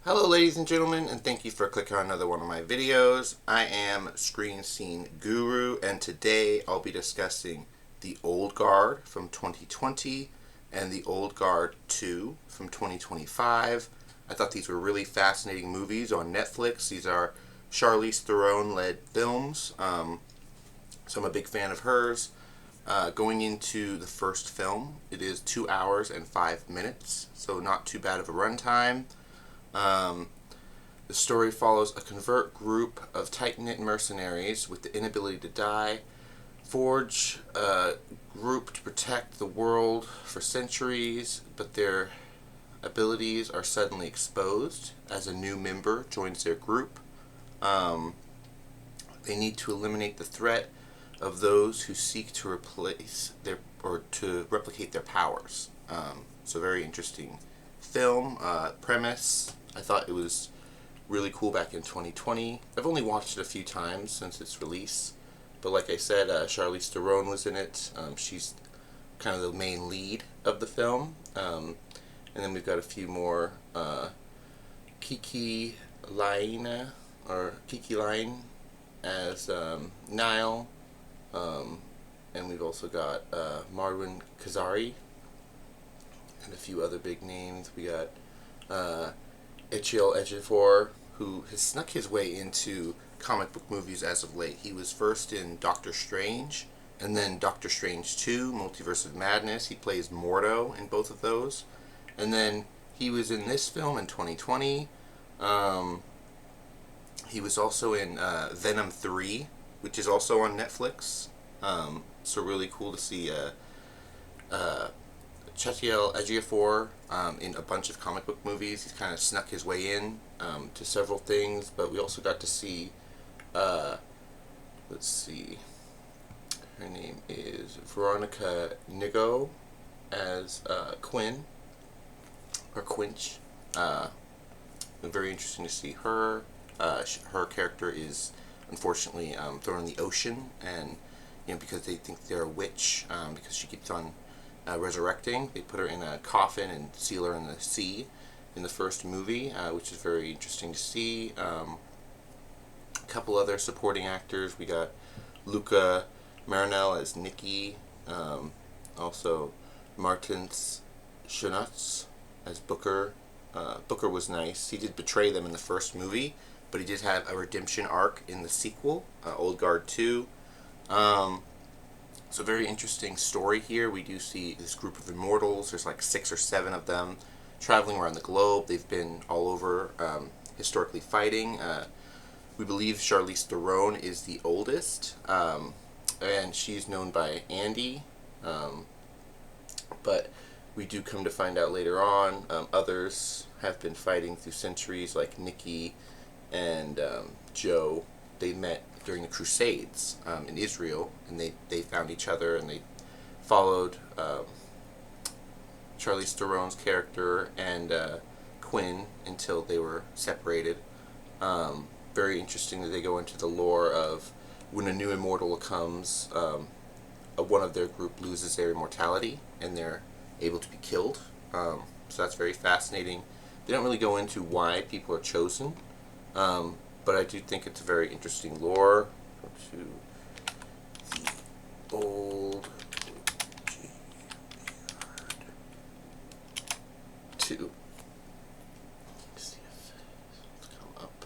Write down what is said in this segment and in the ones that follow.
Hello ladies and gentlemen, and thank you for clicking on another one of my videos. I am Screen Scene Guru, and today I'll be discussing The Old Guard from 2020 and The Old Guard 2 from 2025. I thought these were really fascinating movies on Netflix. These are Charlize Theron-led films, so I'm a big fan of hers. Going into the first film, it is 2 hours and 5 minutes, so not too bad of a runtime. The story follows a convert group of tight-knit mercenaries with the inability to die, forge a group to protect the world for centuries, but their abilities are suddenly exposed as a new member joins their group. They need to eliminate the threat of those who seek to replace their or to replicate their powers. So very interesting film premise. I thought it was really cool back in 2020. I've only watched it a few times since its release, but like I said, Charlize Theron was in it. She's kind of the main lead of the film. And then we've got a few more, kikilayne as Niall, and we've also got Marwan Kazari and a few other big names. We got chiwetelejiofor, who has snuck his way into comic book movies as of late. He was first in Doctor Strange, and then Doctor Strange 2, Multiverse of Madness. He plays Mordo in both of those. And then he was in this film in 2020. He was also in Venom 3, which is also on Netflix. So really cool to see chiwetelejiofor in a bunch of comic book movies. He's kind of snuck his way in to several things, but we also got to see, let's see, her name is veronicango as Quinn, or Quinch. Very interesting to see her. Her character is unfortunately thrown in the ocean, and because they think they're a witch, because she keeps on resurrecting. They put her in a coffin and seal her in the sea in the first movie, which is very interesting to see. A couple other supporting actors. We got Luca Marinel as Nikki, also Martins Schunatz as Booker. Booker was nice. He did betray them in the first movie, but he did have a redemption arc in the sequel, Old Guard 2. So very interesting story here. We do see this group of immortals. There's like 6 or 7 of them traveling around the globe. They've been all over historically fighting. We believe Charlize Theron is the oldest, and she's known by Andy. But we do come to find out later on others have been fighting through centuries, like Nikki and Joe. They met during the Crusades in Israel, and they found each other, and they followed Charlize Theron's character and Quinn until they were separated. Very interesting that they go into the lore of when a new immortal comes, one of their group loses their immortality and they're able to be killed. So that's very fascinating. They don't really go into why people are chosen, but I do think it's a very interesting lore. Go to the Old Guard 2. Let's see if it's come up.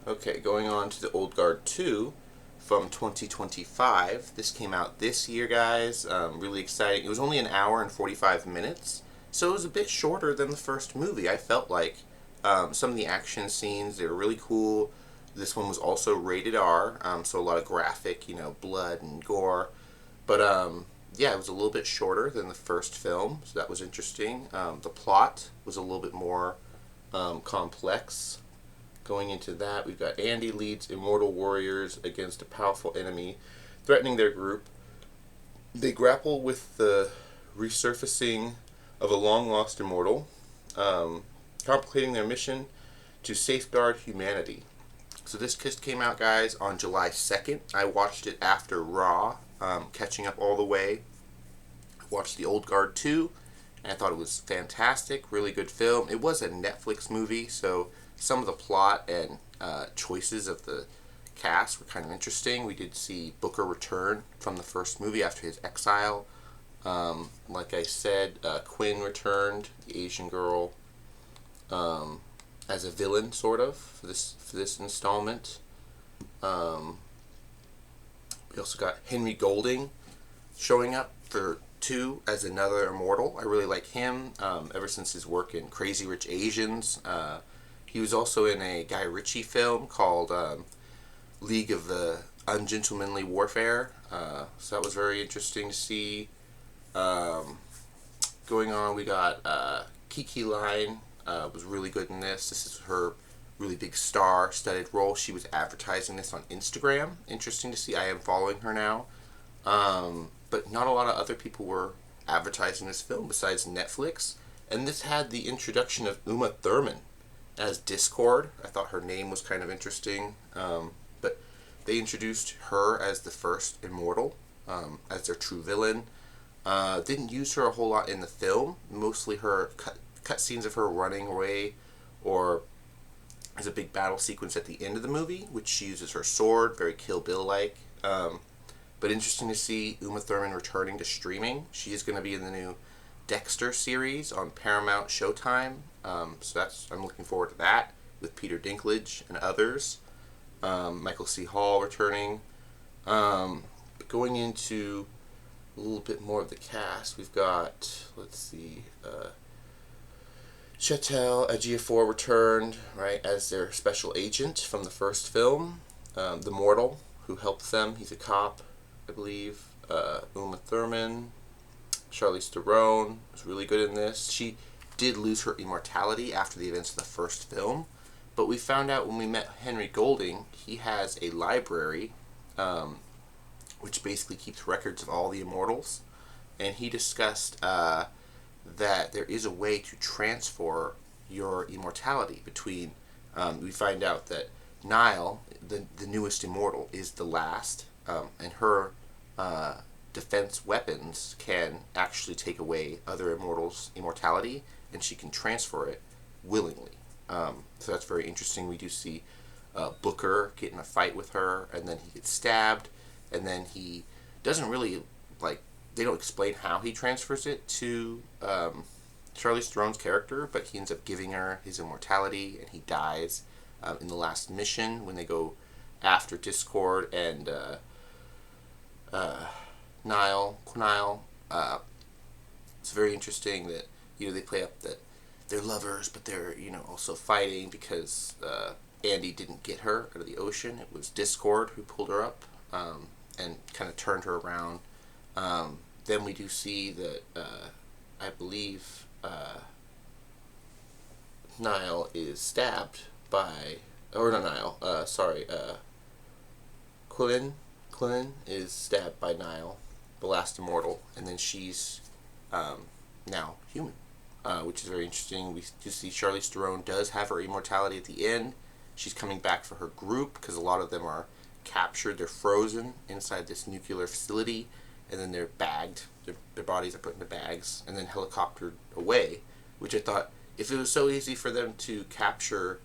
Okay, going on to the Old Guard 2 from 2025. This came out this year, guys. Really exciting. It was only an hour and 45 minutes. So it was a bit shorter than the first movie. I felt like some of the action scenes, they were really cool. This one was also rated R, so a lot of graphic, blood and gore. But yeah, it was a little bit shorter than the first film, so that was interesting. The plot was a little bit more complex. Going into that, we've got Andy leads immortal warriors against a powerful enemy threatening their group. They grapple with the resurfacing of a long-lost immortal, complicating their mission to safeguard humanity. So this just came out, guys, on July 2nd. I watched it after Raw, catching up all the way. I watched The Old Guard 2, and I thought it was fantastic, really good film. It was a Netflix movie, so some of the plot and choices of the cast were kind of interesting. We did see Booker return from the first movie after his exile. Like I said, Quinn returned, the Asian girl, as a villain, sort of, for this installment. We also got Henry Golding showing up for 2 as another immortal. I really like him, ever since his work in Crazy Rich Asians. He was also in a Guy Ritchie film called League of the Ungentlemanly Warfare, so that was very interesting to see. Going on, we got Kikilayne, was really good in this. This is her really big star-studded role. She was advertising this on Instagram. Interesting to see. I am following her now. But not a lot of other people were advertising this film besides Netflix. And this had the introduction of Umathurman as Discord. I thought her name was kind of interesting. But they introduced her as the first immortal, as their true villain. Didn't use her a whole lot in the film. Mostly her cut scenes of her running away, or there's a big battle sequence at the end of the movie, which she uses her sword, very Kill Bill-like. But interesting to see Umathurman returning to streaming. She is going to be in the new Dexter series on Paramount Showtime. So I'm looking forward to that, with Peter Dinklage and others. Michael C. Hall returning. Going into a little bit more of the cast, we've got, let's see, Chiwetelejiofor returned, right, as their special agent from the first film. The Mortal, who helped them, he's a cop, I believe. Umathurman, Charlizetheron was really good in this. She did lose her immortality after the events of the first film, but we found out when we met Henry Golding, he has a library, which basically keeps records of all the immortals, and he discussed that there is a way to transfer your immortality between, we find out that Nile, the newest immortal, is the last, and her defense weapons can actually take away other immortals' immortality, and she can transfer it willingly. So that's very interesting. We do see Booker get in a fight with her, and then he gets stabbed, and then he doesn't really, they don't explain how he transfers it to Charlize Theron's character, but he ends up giving her his immortality, and he dies in the last mission when they go after Discord and Nile. It's very interesting that, they play up that they're lovers, but they're, also fighting because Andy didn't get her out of the ocean. It was Discord who pulled her up and kind of turned her around. Then we do see that, I believe, Nile is stabbed by, or not Nile, Quinn is stabbed by Nile, the last immortal, and then she's now human, which is very interesting. We do see Charlize Theron does have her immortality at the end. She's coming back for her group, because a lot of them are captured, they're frozen inside this nuclear facility, and then they're bagged, their bodies are put into bags, and then helicoptered away, which I thought, if it was so easy for them to capture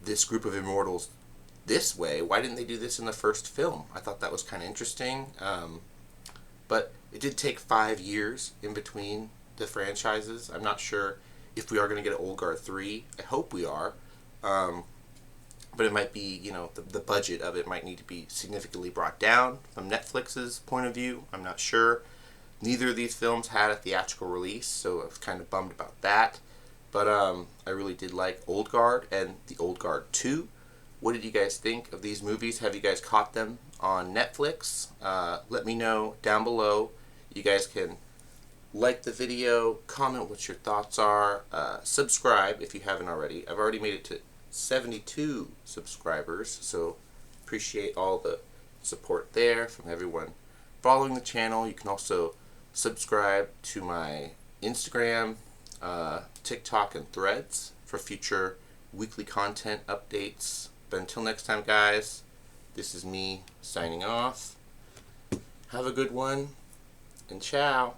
this group of immortals this way, why didn't they do this in the first film? I thought that was kind of interesting, but it did take 5 years in between the franchises. I'm not sure if we are going to get an oldguard 3. I hope we are, but it might be, the budget of it might need to be significantly brought down from Netflix's point of view. I'm not sure. Neither of these films had a theatrical release, so I was kind of bummed about that. But I really did like Oldguard and the Oldguard 2. What did you guys think of these movies? Have you guys caught them on Netflix? Let me know down below. You guys can like the video, comment what your thoughts are, subscribe if you haven't already. I've already made it to 72 subscribers, so appreciate all the support there from everyone following the channel. You can also subscribe to my Instagram, TikTok, and Threads for future weekly content updates. But until next time, guys, this is me signing off. Have a good one, and ciao.